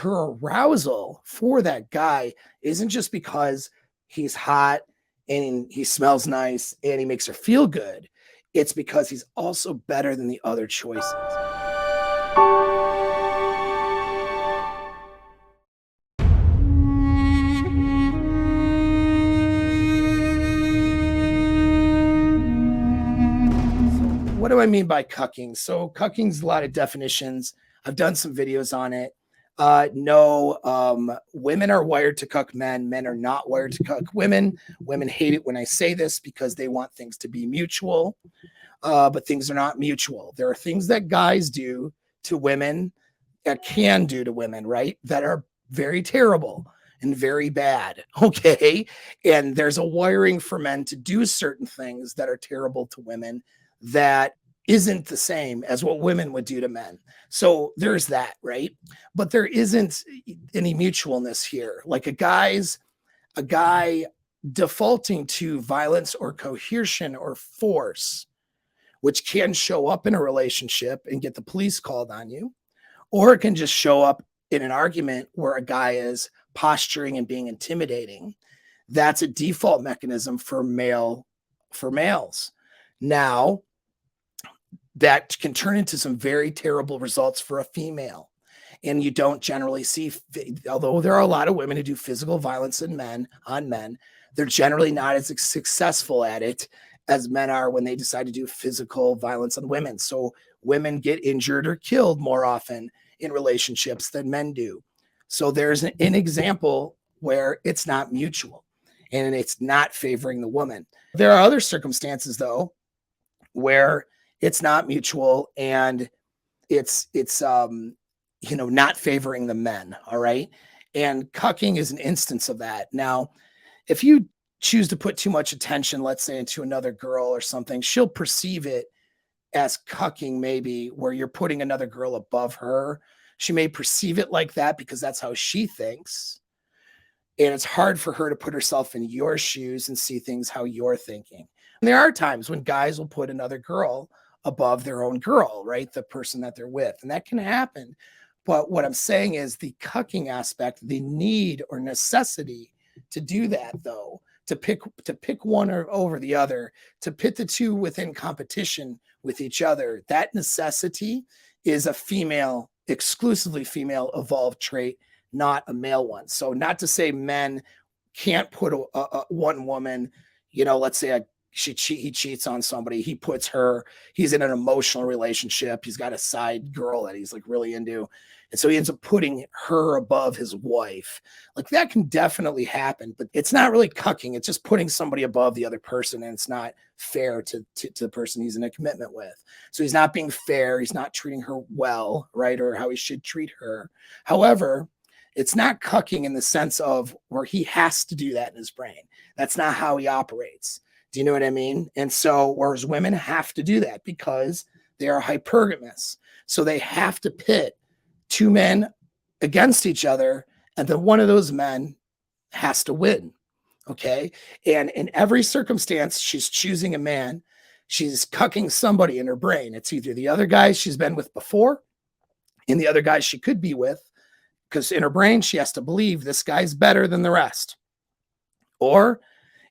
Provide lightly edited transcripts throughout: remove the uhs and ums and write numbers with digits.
Her arousal for that guy isn't just because he's hot and he smells nice and he makes her feel good. It's because he's also better than the other choices. What do I mean by cucking? So cucking's a lot of definitions. I've done some videos on it. No, women are wired to cuck men. Men are not wired to cuck women. Women hate it when I say this because they want things to be mutual, but things are not mutual. There are things that guys do to women that can do to women, right? That are very terrible and very bad. Okay. And there's a wiring for men to do certain things that are terrible to women that isn't the same as what women would do to men. So there's that, right? But there isn't any mutualness here. Like a guy defaulting to violence or coercion or force, which can show up in a relationship and get the police called on you, or it can just show up in an argument where a guy is posturing and being intimidating. That's a default mechanism for males. Now, that can turn into some very terrible results for a female. And you don't generally see, although there are a lot of women who do physical violence on men, they're generally not as successful at it as men are when they decide to do physical violence on women. So women get injured or killed more often in relationships than men do. So there's an example where it's not mutual and it's not favoring the woman. There are other circumstances, though, where it's not mutual and it's not favoring the men. All right. And cucking is an instance of that. Now, if you choose to put too much attention, let's say, into another girl or something, she'll perceive it as cucking, maybe where you're putting another girl above her. She may perceive it like that because that's how she thinks. And it's hard for her to put herself in your shoes and see things how you're thinking. And there are times when guys will put another girl above their own girl, right? The person that they're with. And that can happen. But what I'm saying is the cucking aspect, the need or necessity to do that, though, to pick one or over the other, to pit the two within competition with each other, that necessity is a female, exclusively female evolved trait, not a male one. So not to say men can't put one woman, let's say he cheats on somebody, he's in an emotional relationship, he's got a side girl that he's like really into, and so he ends up putting her above his wife. Like that can definitely happen, but it's not really cucking. It's just putting somebody above the other person, and it's not fair to the person he's in a commitment with. So he's not being fair, he's not treating her well, right, or how he should treat her. However, it's not cucking in the sense of where he has to do that in his brain. That's not how he operates. Do you know what I mean? And so, whereas women have to do that because they are hypergamous. So they have to pit two men against each other, and then one of those men has to win. Okay. And in every circumstance, she's choosing a man. She's cucking somebody in her brain. It's either the other guy she's been with before and the other guy she could be with, because in her brain, she has to believe this guy's better than the rest. Or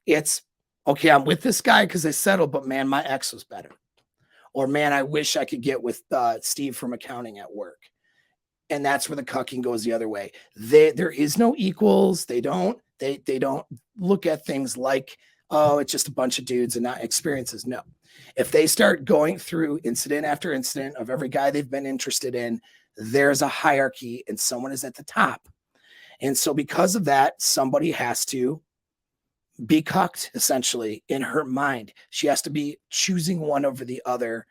it's, okay, I'm with this guy because I settled, but man, my ex was better. Or man, I wish I could get with Steve from accounting at work. And that's where the cucking goes the other way. There is no equals. They don't look at things like, oh, it's just a bunch of dudes and not experiences. No. If they start going through incident after incident of every guy they've been interested in, there's a hierarchy and someone is at the top. And so because of that, somebody has to be cucked, essentially, in her mind. She has to be choosing one over the other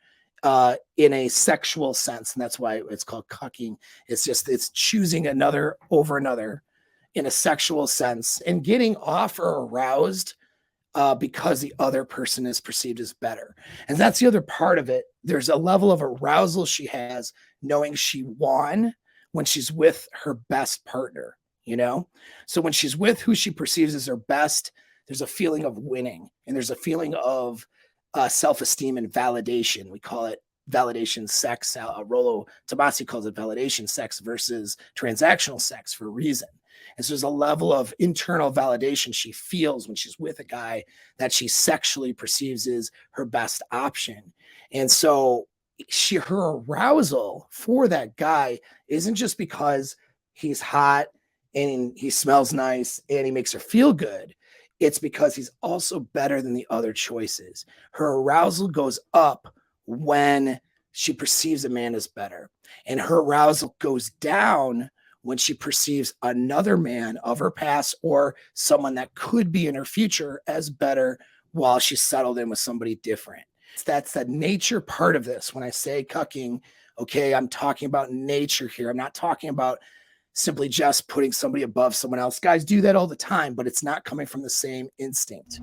in a sexual sense. And that's why it's called cucking. It's choosing another over another in a sexual sense and getting off or aroused because the other person is perceived as better. And that's the other part of it. There's a level of arousal she has knowing she won when she's with her best partner, So when she's with who she perceives as her best, there's a feeling of winning, and there's a feeling of self-esteem and validation. We call it validation sex. Rollo Tomasi calls it validation sex versus transactional sex for a reason. And so there's a level of internal validation she feels when she's with a guy that she sexually perceives is her best option. And so her arousal for that guy isn't just because he's hot and he smells nice and he makes her feel good. It's because he's also better than the other choices. Her arousal goes up when she perceives a man as better, and her arousal goes down when she perceives another man of her past or someone that could be in her future as better while she's settled in with somebody different. That's the nature part of this. When I say cucking, okay, I'm talking about nature here. I'm not talking about simply just putting somebody above someone else. Guys do that all the time, but it's not coming from the same instinct.